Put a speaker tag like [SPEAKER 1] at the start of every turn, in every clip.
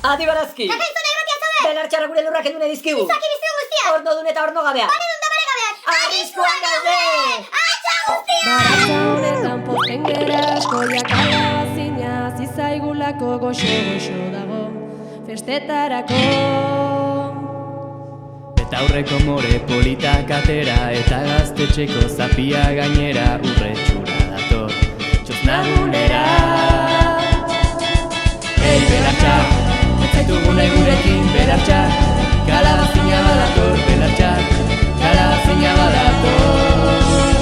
[SPEAKER 1] Adi barazki!
[SPEAKER 2] Kakaizuna irratia zaude!
[SPEAKER 1] Belartxarra gure lurrak edune dizkigu!
[SPEAKER 2] Izaki bizi guztia!
[SPEAKER 1] Orno dun eta orno gabeak!
[SPEAKER 2] Paredun da paregabeak!
[SPEAKER 1] Arriskuan gaude!
[SPEAKER 2] Atxa guztia!
[SPEAKER 3] Baratza honetan pozten gera askoiak alabazina zizaigulako goxo dago festetarako.
[SPEAKER 4] Betaurreko more politak atera eta gaztetxeko zapia gainera urretxura dator txosnagunera. Ei, belartxa, ez zaitugune gurekin belartxa, kalabazina badator belartxa, kalabazina badator.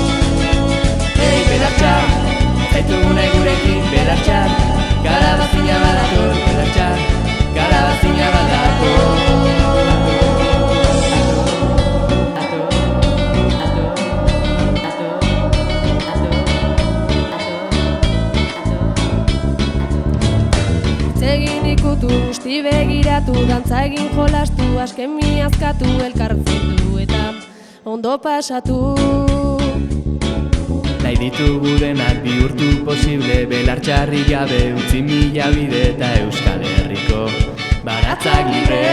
[SPEAKER 4] Ei, belartxa, ez zaitugune gurekin belartxa, kalabazina badator belartxa, kalabazina badator.
[SPEAKER 3] Egin ikutu, usti begiratu, dantza egin jolastu, asken miazkatu, elkartzendu eta ondo pasatu.
[SPEAKER 4] Nahi ditugu denak bihurtu posible, belartxarri gabe utzi mila bide eta Euskal Herriko baratzak libre.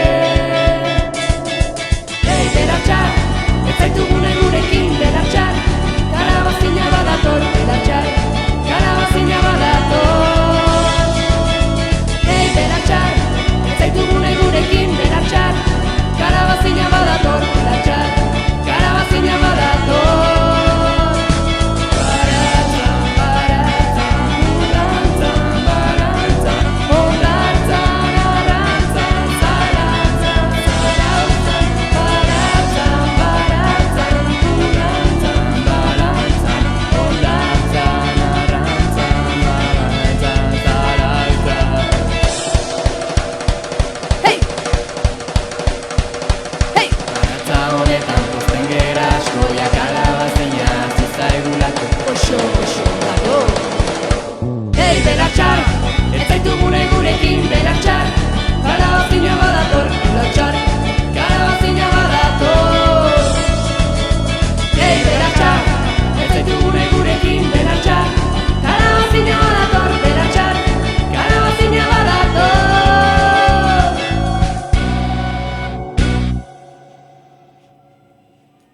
[SPEAKER 4] Ei, belartxar, ez zaitugune gurekin belartxar, kalabazina badator belartxar.